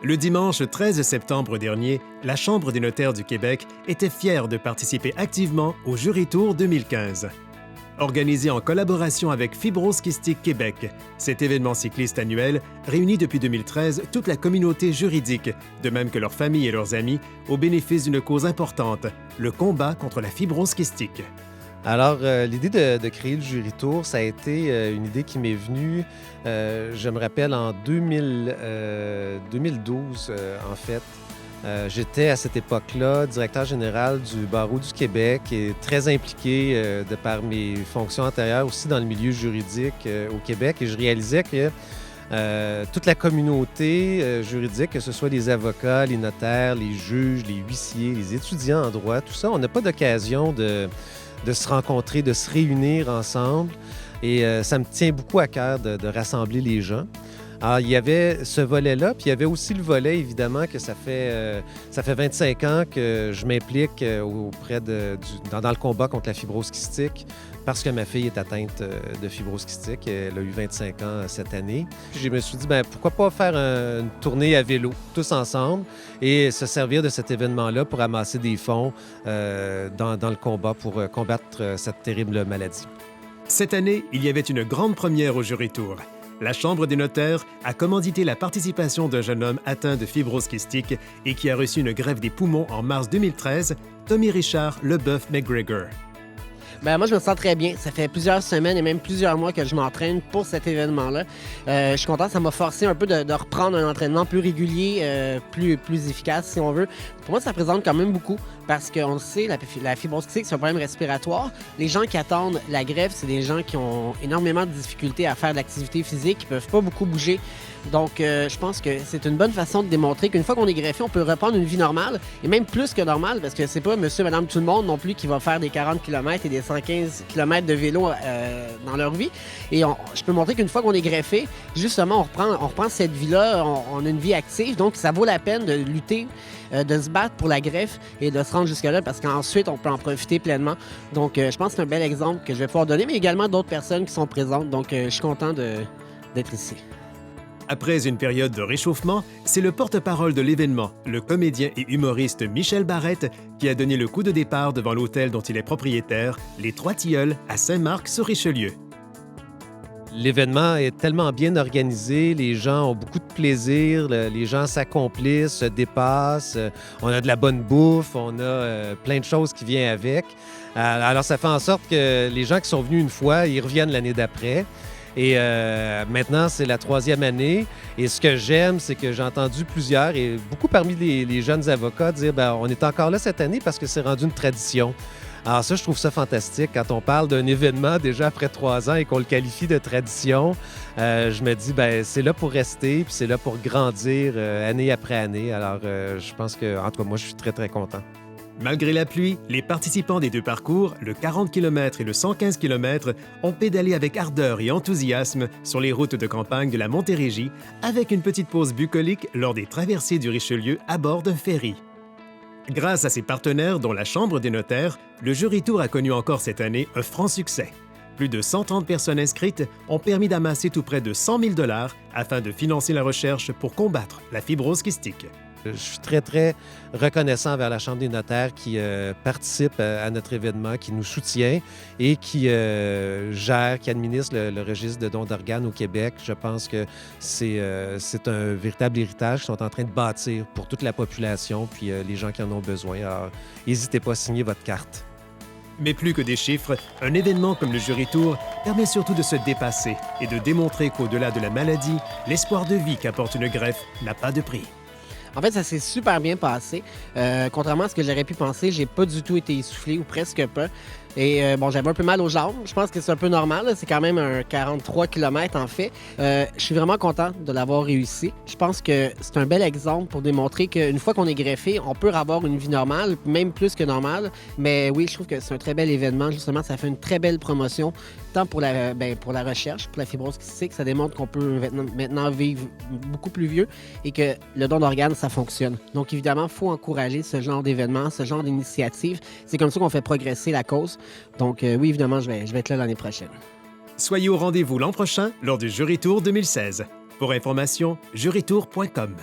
Le dimanche 13 septembre dernier, la Chambre des notaires du Québec était fière de participer activement au Jury Tour 2015. Organisé en collaboration avec Fibrose Kystique Québec, cet événement cycliste annuel réunit depuis 2013 toute la communauté juridique, de même que leurs familles et leurs amis, au bénéfice d'une cause importante, le combat contre la fibrose kystique. Alors, l'idée de créer le Jury Tour, ça a été une idée qui m'est venue, je me rappelle, en 2012, en fait. J'étais à cette époque-là directeur général du Barreau du Québec et très impliqué de par mes fonctions antérieures aussi dans le milieu juridique au Québec. Et je réalisais que toute la communauté juridique, que ce soit les avocats, les notaires, les juges, les huissiers, les étudiants en droit, tout ça, on n'a pas d'occasion de se rencontrer, de se réunir ensemble. Et ça me tient beaucoup à cœur de rassembler les gens. Alors, il y avait ce volet-là, puis il y avait aussi le volet, évidemment, que ça fait 25 ans que je m'implique dans le combat contre la fibrose kystique, parce que ma fille est atteinte de fibrose kystique. Elle a eu 25 ans cette année. Puis je me suis dit, pourquoi pas faire une tournée à vélo, tous ensemble, et se servir de cet événement-là pour amasser des fonds dans le combat pour combattre cette terrible maladie. Cette année, il y avait une grande première au Jury Tour. La Chambre des notaires a commandité la participation d'un jeune homme atteint de fibrose kystique et qui a reçu une greffe des poumons en mars 2013, Tommy Richard Leboeuf-McGregor. Moi, je me sens très bien. Ça fait plusieurs semaines et même plusieurs mois que je m'entraîne pour cet événement-là. Je suis content, ça m'a forcé un peu de reprendre un entraînement plus régulier, plus efficace, si on veut. Pour moi, ça représente quand même beaucoup parce qu'on le sait, la fibrose kystique, c'est un problème respiratoire. Les gens qui attendent la greffe, c'est des gens qui ont énormément de difficultés à faire de l'activité physique, qui ne peuvent pas beaucoup bouger. Donc, je pense que c'est une bonne façon de démontrer qu'une fois qu'on est greffé, on peut reprendre une vie normale, et même plus que normale, parce que c'est pas monsieur, madame, tout le monde non plus qui va faire des 40 km et des 115 km de vélo dans leur vie. Et je peux montrer qu'une fois qu'on est greffé, justement, on reprend cette vie-là, on a une vie active, donc ça vaut la peine de lutter, de se battre pour la greffe et de se rendre jusque-là, parce qu'ensuite, on peut en profiter pleinement. Donc, je pense que c'est un bel exemple que je vais pouvoir donner, mais également d'autres personnes qui sont présentes. Donc, je suis content d'être ici. Après une période de réchauffement, c'est le porte-parole de l'événement, le comédien et humoriste Michel Barrette, qui a donné le coup de départ devant l'hôtel dont il est propriétaire, les Trois Tilleuls, à Saint-Marc-sur-Richelieu. L'événement est tellement bien organisé, les gens ont beaucoup de plaisir, les gens s'accomplissent, se dépassent, on a de la bonne bouffe, on a plein de choses qui viennent avec. Alors ça fait en sorte que les gens qui sont venus une fois, ils reviennent l'année d'après. Et maintenant, c'est la 3e année. Et ce que j'aime, c'est que j'ai entendu plusieurs, et beaucoup parmi les jeunes avocats, dire on est encore là cette année parce que c'est rendu une tradition. Alors ça, je trouve ça fantastique. Quand on parle d'un événement déjà après 3 ans et qu'on le qualifie de tradition, je me dis, c'est là pour rester, puis c'est là pour grandir année après année. Alors, je pense que, en tout cas, moi, je suis très, très content. Malgré la pluie, les participants des deux parcours, le 40 km et le 115 km, ont pédalé avec ardeur et enthousiasme sur les routes de campagne de la Montérégie, avec une petite pause bucolique lors des traversées du Richelieu à bord d'un ferry. Grâce à ses partenaires, dont la Chambre des notaires, le Jury Tour a connu encore cette année un franc succès. Plus de 130 personnes inscrites ont permis d'amasser tout près de 100 000 $ afin de financer la recherche pour combattre la fibrose kystique. Je suis très, très reconnaissant envers la Chambre des notaires qui participe à notre événement, qui nous soutient et qui gère, qui administre le registre de dons d'organes au Québec. Je pense que c'est un véritable héritage qu'ils sont en train de bâtir pour toute la population puis les gens qui en ont besoin. Alors, n'hésitez pas à signer votre carte. Mais plus que des chiffres, un événement comme le Jury Tour permet surtout de se dépasser et de démontrer qu'au-delà de la maladie, l'espoir de vie qu'apporte une greffe n'a pas de prix. En fait, ça s'est super bien passé. Contrairement à ce que j'aurais pu penser, j'ai pas du tout été essoufflé ou presque pas. Et j'avais un peu mal aux jambes. Je pense que c'est un peu normal, là. C'est quand même un 43 km en fait. Je suis vraiment content de l'avoir réussi. Je pense que c'est un bel exemple pour démontrer qu'une fois qu'on est greffé, on peut avoir une vie normale, même plus que normale. Mais oui, je trouve que c'est un très bel événement. Justement, ça fait une très belle promotion, tant pour la recherche, pour la fibrose kystique. Ça démontre qu'on peut maintenant vivre beaucoup plus vieux et que le don d'organes, ça fonctionne. Donc évidemment, il faut encourager ce genre d'événement, ce genre d'initiative. C'est comme ça qu'on fait progresser la cause. Donc oui, évidemment, je vais être là l'année prochaine. Soyez au rendez-vous l'an prochain lors du Jury Tour 2016. Pour information, jurytour.com.